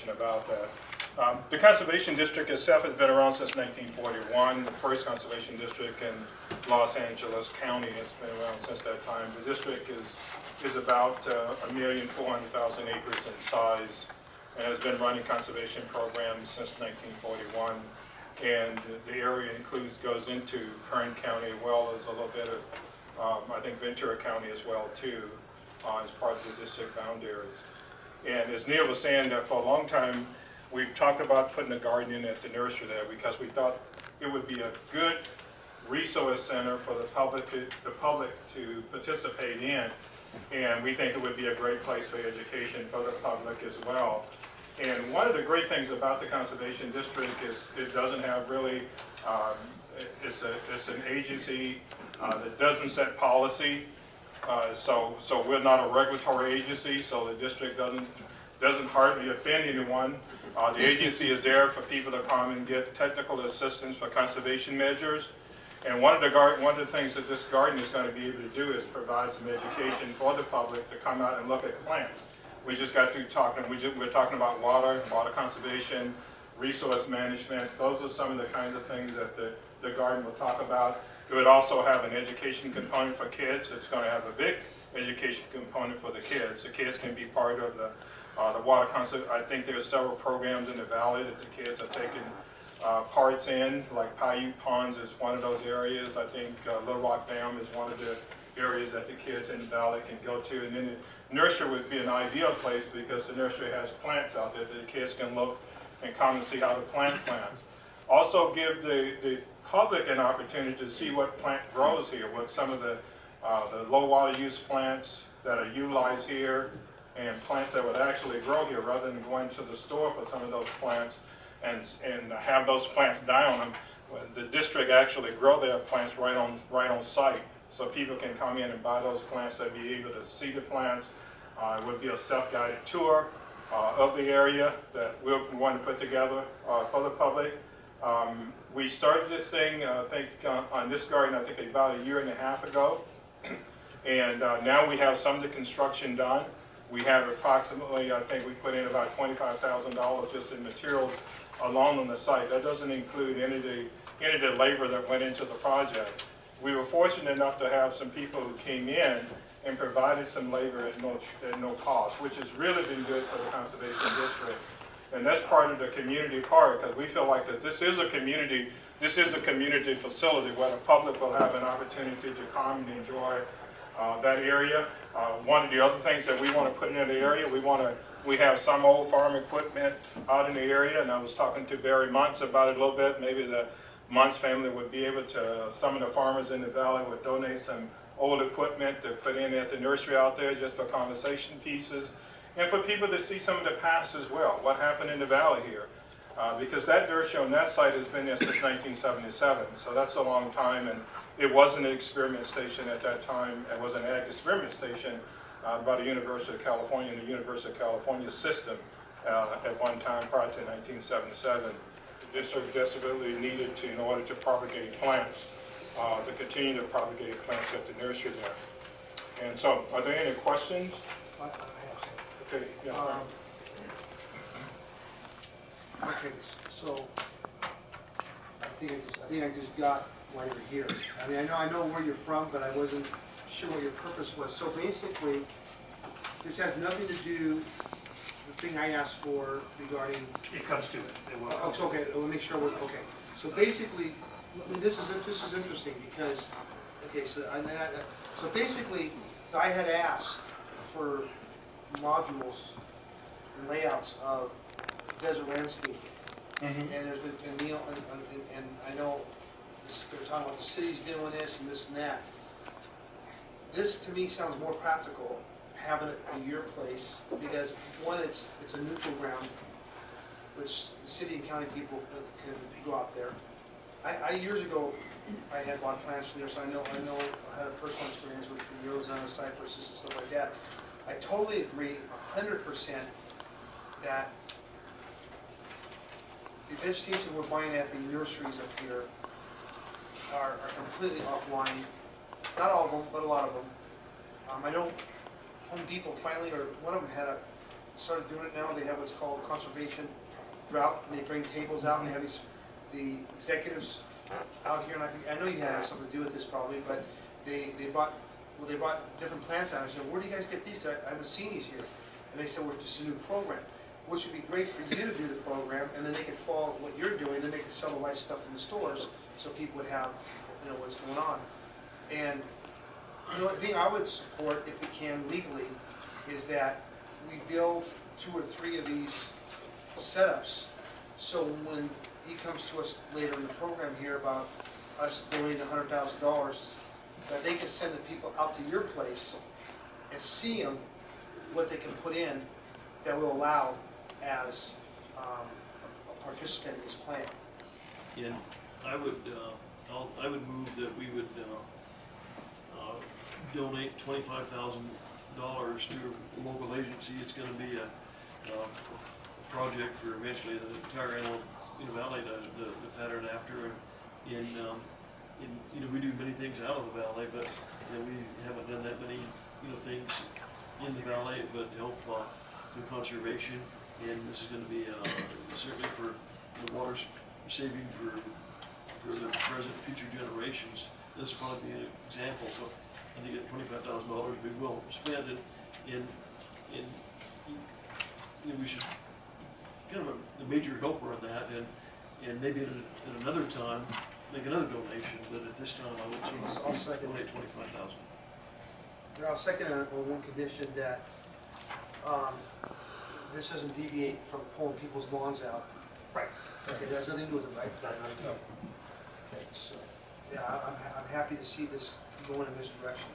About that. The Conservation District itself has been around since 1941. The first Conservation District in Los Angeles County has been around since that time. The district is about 1,400,000 acres in size and has been running conservation programs since 1941. And the area goes into Kern County as well as a little bit of, I think, Ventura County as well too, as part of the district boundaries. And as Neil was saying, for a long time, we've talked about putting a garden in at the nursery there because we thought it would be a good resource center for the public to participate in. And we think it would be a great place for education for the public as well. And one of the great things about the Conservation District is it doesn't have really, it's an agency that doesn't set policy. So we're not a regulatory agency, so the district doesn't hardly offend anyone. The agency is there for people to come and get technical assistance for conservation measures. And one of the things that this garden is going to be able to do is provide some education for the public to come out and look at plants. We just got through talking. We're talking about water conservation, resource management. Those are some of the kinds of things that the garden will talk about. It would also have an education component for kids. It's going to have a big education component for the kids. The kids can be part of the water conservation. I think there's several programs in the valley that the kids are taking parts in, like Paiute Ponds is one of those areas. I think Little Rock Dam is one of the areas that the kids in the valley can go to. And then the nursery would be an ideal place because the nursery has plants out there that the kids can look and come and see how to plant plants. Also give the public an opportunity to see what plant grows here, what some of the low water use plants that are utilized here and plants that would actually grow here rather than going to the store for some of those plants and have those plants die on them. The district actually grow their plants right on site, so people can come in and buy those plants. They'd be able to see the plants. It would be a self-guided tour of the area that we're going to put together for the public. We started this thing, I think, on this garden, I think about 1.5 years ago. And now we have some of the construction done. We have approximately, I think we put in about $25,000 just in materials alone on the site. That doesn't include any of the labor that went into the project. We were fortunate enough to have some people who came in and provided some labor at no cost, which has really been good for the Conservation District. And that's part of the community part, because we feel like that this is a community facility where the public will have an opportunity to come and enjoy that area. One of the other things that we want to put in the area, we have some old farm equipment out in the area, and I was talking to Barry Muntz about it a little bit. Maybe the Muntz family would be able to, some of the farmers in the valley would donate some old equipment to put in at the nursery out there just for conversation pieces. And for people to see some of the past as well, what happened in the valley here. Because that nursery on that site has been there since 1977, so that's a long time, and it wasn't an experiment station at that time. It was an ag experiment station by the University of California and the University of California system at one time prior to 1977. The district desperately needed to, in order to propagate plants, to continue to propagate plants at the nursery there. And so, are there any questions? Okay, yeah. Okay, so I think I just got why you're here. I mean, I know where you're from, but I wasn't sure what your purpose was. So basically, this has nothing to do with the thing I asked for regarding. It comes to it. It will. Oh, so okay. We'll make sure. Okay. So basically, this is interesting because so basically, I had asked for modules and layouts of desert landscape, and there's been Neil and I know they're talking about the cities doing this and this and that. This to me sounds more practical, having it at your place, because one, it's a neutral ground, which the city and county people can go out there. I years ago I had bought plants from there, so I had a personal experience with the rosamond, cypresses, and stuff like that. I totally agree 100% that the vegetation we're buying at the nurseries up here are completely offline. Not all of them, but a lot of them. I know Home Depot finally, or one of them had a started doing it now. They have what's called conservation drought, and they bring tables out, and they have the executives out here, and I know you have something to do with this probably, but they brought different plants out. I said, where do you guys get these? I haven't seen these here. And they said, well, it's just a new program, which would be great for you to do the program, and then they could follow what you're doing, then they could sell the right stuff in the stores, so people would have, what's going on. And the only thing I would support, if we can legally, is that we build 2 or 3 of these setups, so when he comes to us later in the program here about us donating $100,000, that they can send the people out to your place and see them, what they can put in that will allow as a participant in this plan. And I would move that we would donate $25,000 to a local agency. It's going to be a project for eventually the entire Antelope Valley to pattern after. And we do many things out of the valley, but we haven't done that many things in the valley, but help the conservation. And this is going to be certainly for the water saving for the present and future generations. This will probably be an example. So I think at $25,000 would be well spent, and we should kind of a major helper on that, and maybe at another time make another donation. But at this time, I would certainly donate $25,000. Yeah, I'll second it on one condition, that this doesn't deviate from pulling people's lawns out. Right. Okay, that has nothing to do with it, right? No. Okay, so, yeah, I'm happy to see this going in this direction.